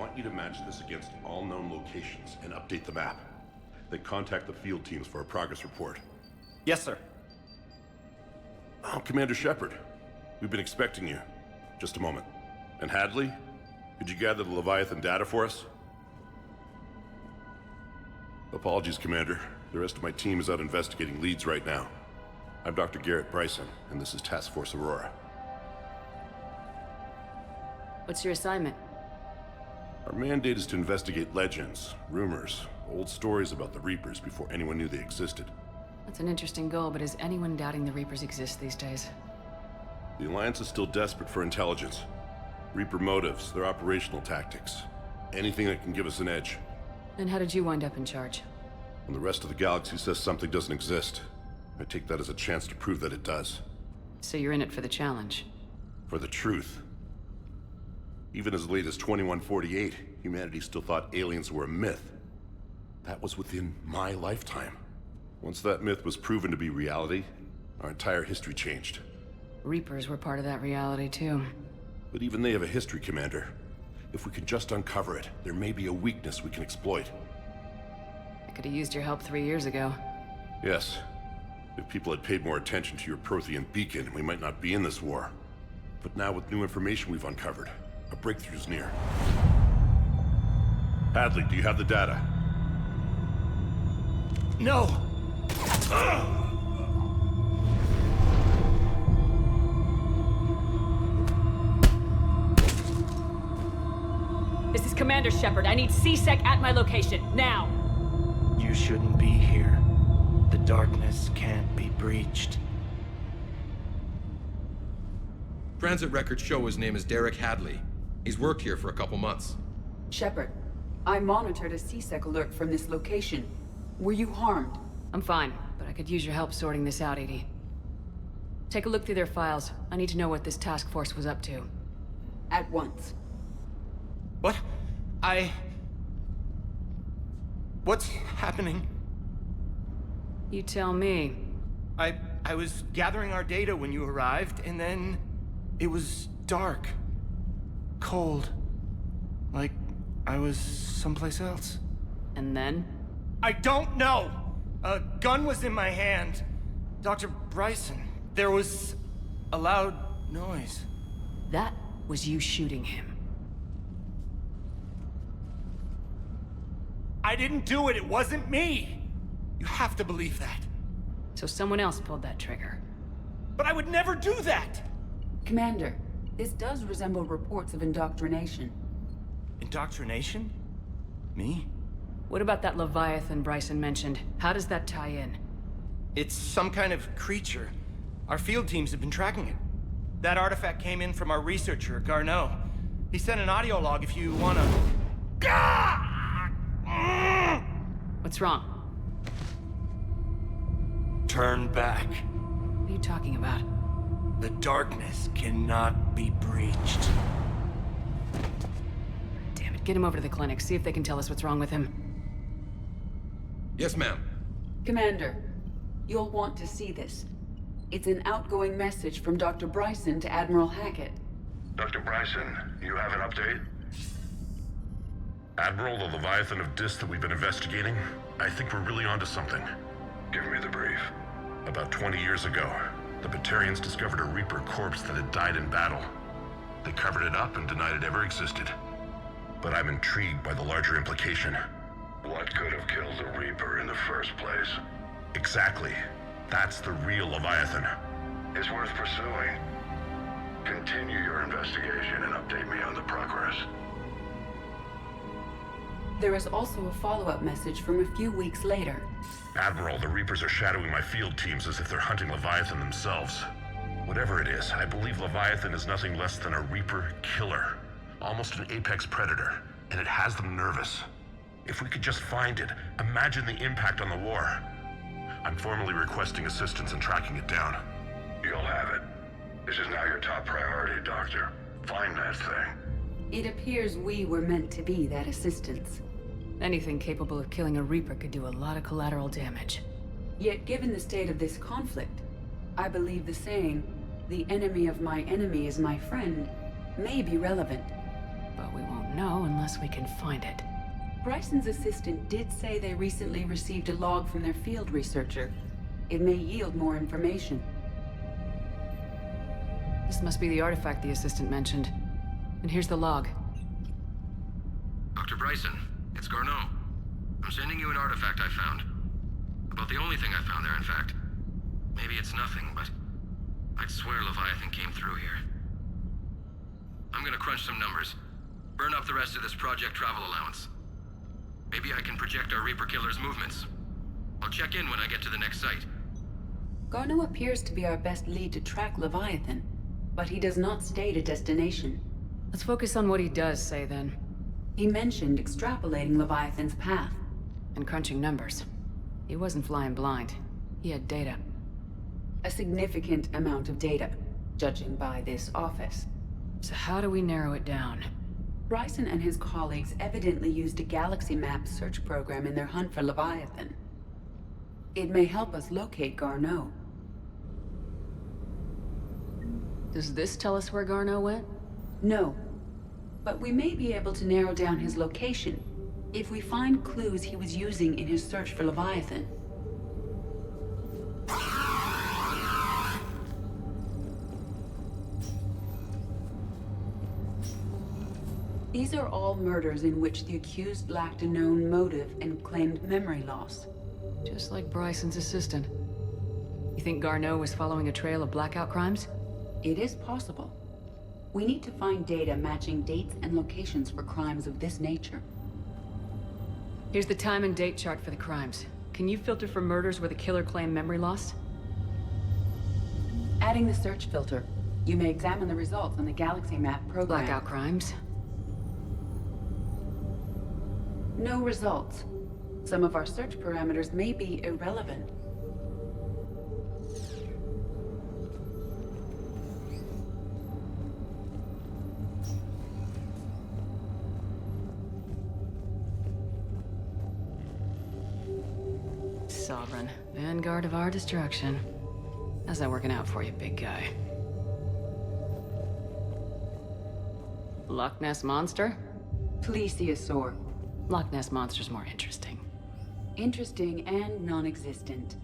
want you to match this against all known locations and update the map. Then contact the field teams for a progress report. Yes, sir. Oh, Commander Shepard. We've been expecting you. Just a moment. And Hadley? Could you gather the Leviathan data for us? Apologies, Commander. The rest of my team is out investigating leads right now. I'm Dr. Bryson, and this is Task Force Aurora. What's your assignment? Our mandate is to investigate legends, rumors, old stories about the Reapers before anyone knew they existed. That's an interesting goal, but is anyone doubting the Reapers exist these days? The Alliance is still desperate for intelligence. Reaper motives, their operational tactics. Anything that can give us an edge. And how did you wind up in charge? When the rest of the galaxy says something doesn't exist, I take that as a chance to prove that it does. So you're in it for the challenge? For the truth. Even as late as 2148, humanity still thought aliens were a myth. That was within my lifetime. Once that myth was proven to be reality, our entire history changed. Reapers were part of that reality, too. But even they have a history, Commander. If we can just uncover it, there may be a weakness we can exploit. I could have used your help 3 years ago. Yes. If people had paid more attention to your Prothean beacon, we might not be in this war. But now with new information we've uncovered, a breakthrough's near. Hadley, do you have the data? No! This is Commander Shepard. I need C-Sec at my location, now! You shouldn't be here. The darkness can't be breached. Transit records show his name is Derek Hadley. He's worked here for a couple months. Shepard, I monitored a C-Sec alert from this location. Were you harmed? I'm fine, but I could use your help sorting this out, Edie. Take a look through their files. I need to know what this task force was up to. At once. What? What's happening? You tell me. I was gathering our data when you arrived, and then it was dark. Cold. Like I was someplace else. And then? I don't know! A gun was in my hand. Dr. Bryson, there was a loud noise. That was you shooting him. I didn't do it, it wasn't me! You have to believe that. So someone else pulled that trigger. But I would never do that! Commander, this does resemble reports of indoctrination. Indoctrination? Me? What about that Leviathan Bryson mentioned? How does that tie in? It's some kind of creature. Our field teams have been tracking it. That artifact came in from our researcher, Garneau. He sent an audio log if you wanna... What's wrong? Turn back. What are you talking about? The darkness cannot be breached. Damn it, get him over to the clinic. See if they can tell us what's wrong with him. Yes, ma'am. Commander, you'll want to see this. It's an outgoing message from Dr. Bryson to Admiral Hackett. Dr. Bryson, you have an update? Admiral, the Leviathan of Dis that we've been investigating, I think we're really onto something. Give me the brief. About 20 years ago, the Batarians discovered a Reaper corpse that had died in battle. They covered it up and denied it ever existed. But I'm intrigued by the larger implication. What could have killed the Reaper in the first place? Exactly. That's the real Leviathan. It's worth pursuing. Continue your investigation and update me on the progress. There is also a follow-up message from a few weeks later. Admiral, the Reapers are shadowing my field teams as if they're hunting Leviathan themselves. Whatever it is, I believe Leviathan is nothing less than a Reaper killer. Almost an apex predator, and it has them nervous. If we could just find it, imagine the impact on the war. I'm formally requesting assistance in tracking it down. You'll have it. This is now your top priority, Doctor. Find that thing. It appears we were meant to be that assistance. Anything capable of killing a Reaper could do a lot of collateral damage. Yet given the state of this conflict, I believe the saying, "The enemy of my enemy is my friend," may be relevant. But we won't won't know unless we can find it. Bryson's assistant did say they recently received a log from their field researcher. It may yield more information. This must be the artifact the assistant mentioned. And here's the log. Dr. Bryson, it's Garneau. I'm sending you an artifact I found. About the only thing I found there, in fact. Maybe it's nothing, but I'd swear Leviathan came through here. I'm gonna crunch some numbers. Burn up the rest of this project travel allowance. Maybe I can project our Reaper Killer's movements. I'll check in when I get to the next site. Garneau appears to be our best lead to track Leviathan, but he does not state a destination. Let's focus on what he does say then. He mentioned extrapolating Leviathan's path. And crunching numbers. He wasn't flying blind. He had data. A significant amount of data, judging by this office. So how do we narrow it down? Bryson and his colleagues evidently used a galaxy map search program in their hunt for Leviathan. It may help us locate Garneau. Does this tell us where Garneau went? No, but we may be able to narrow down his location if we find clues he was using in his search for Leviathan. These are all murders in which the accused lacked a known motive and claimed memory loss. Just like Bryson's assistant. You think Garneau was following a trail of blackout crimes? It is possible. We need to find data matching dates and locations for crimes of this nature. Here's the time and date chart for the crimes. Can you filter for murders where the killer claimed memory loss? Adding the search filter, you may examine the results on the galaxy map program. Blackout crimes? No results. Some of our search parameters may be irrelevant. Sovereign. Vanguard of our destruction. How's that working out for you, big guy? Loch Ness Monster? Plesiosaur. Loch Ness Monster's more interesting. Interesting and non-existent.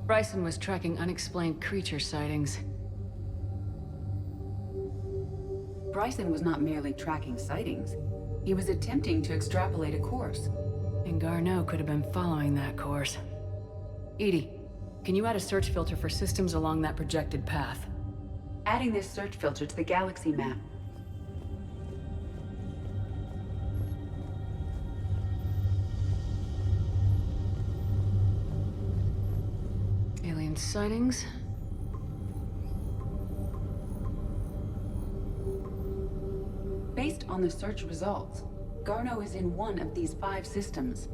Bryson was tracking unexplained creature sightings. Bryson was not merely tracking sightings. He was attempting to extrapolate a course. And Garneau could have been following that course. Edie, can you add a search filter for systems along that projected path? Adding this search filter to the galaxy map. Alien sightings? Based on the search results, Garneau is in one of these 5 systems.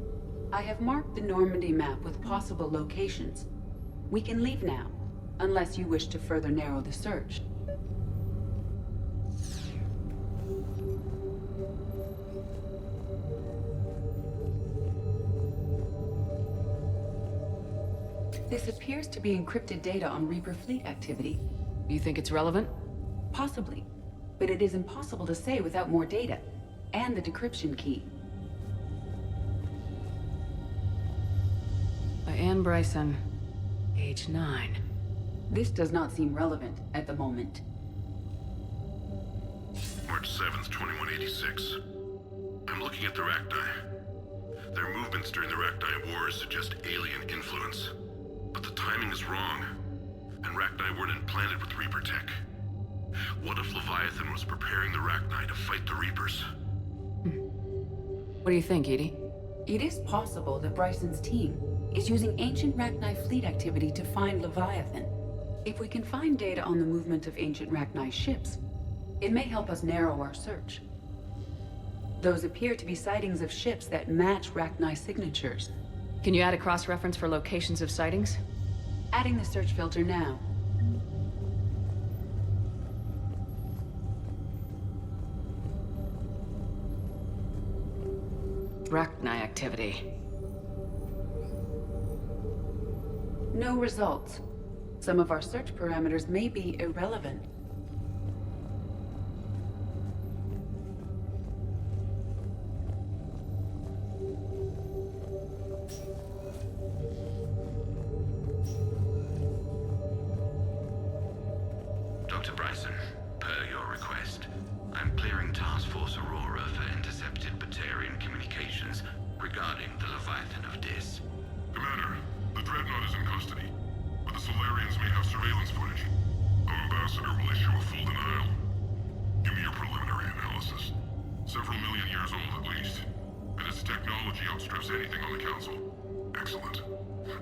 I have marked the Normandy map with possible locations. We can leave now, unless you wish to further narrow the search. This appears to be encrypted data on Reaper fleet activity. You think it's relevant? Possibly, but it is impossible to say without more data, and the decryption key. By Anne Bryson, age 9. This does not seem relevant at the moment. March 7th, 2186. I'm looking at the Rachni. Their movements during the Rachni Wars suggest alien influence. But the timing is wrong, and Rachni weren't implanted with Reaper tech. What if Leviathan was preparing the Rachni to fight the Reapers? What do you think, Edie? It is possible that Bryson's team is using ancient Rachni fleet activity to find Leviathan. If we can find data on the movement of ancient Rachni ships, it may help us narrow our search. Those appear to be sightings of ships that match Rachni signatures. Can you add a cross-reference for locations of sightings? Adding the search filter now. Rachni activity. No results. Some of our search parameters may be irrelevant. Dr. Bryson, per your request, I'm clearing Task Force Aurora for intercepted Batarian communications regarding the Leviathan of Dis. Commander, the Dreadnought is in custody, but the Solarians may have surveillance footage. Our ambassador will issue a full denial. Give me your preliminary analysis. Several million years old at least, and its technology outstrips anything on the Council. Excellent.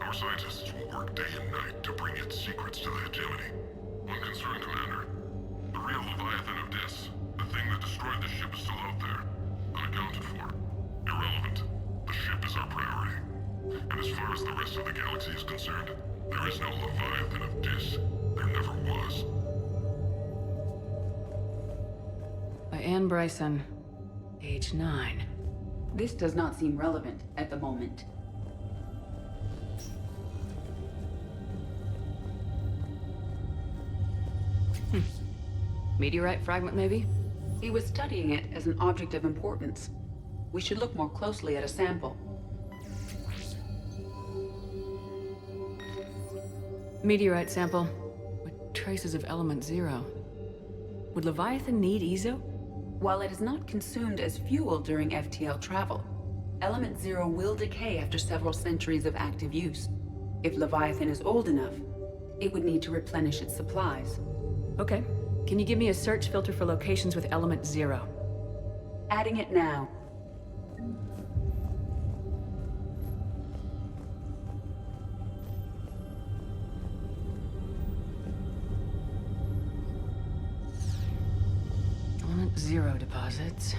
Our scientists will work day and night to bring its secrets to the hegemony. One concern, Commander. The real Leviathan of Dis, the thing that destroyed the ship, is still out there, unaccounted for. Irrelevant. The ship is our priority. And as far as the rest of the galaxy is concerned, there is no Leviathan of Dis. There never was. By Anne Bryson, age 9. This does not seem relevant at the moment. Meteorite fragment, maybe? He was studying it as an object of importance. We should look more closely at a sample. Meteorite sample, with traces of element 0. Would Leviathan need Ezo? While it is not consumed as fuel during FTL travel, Element 0 will decay after several centuries of active use. If Leviathan is old enough, it would need to replenish its supplies. Okay. Can you give me a search filter for locations with element 0? Adding it now. Element 0 deposits.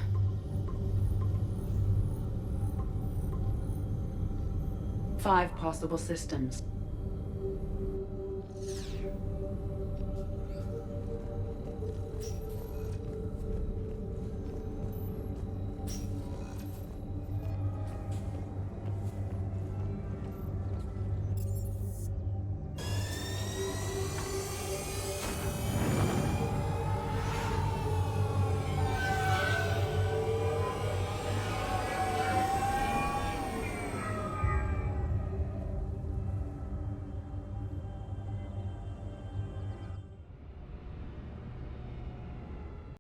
Five possible systems.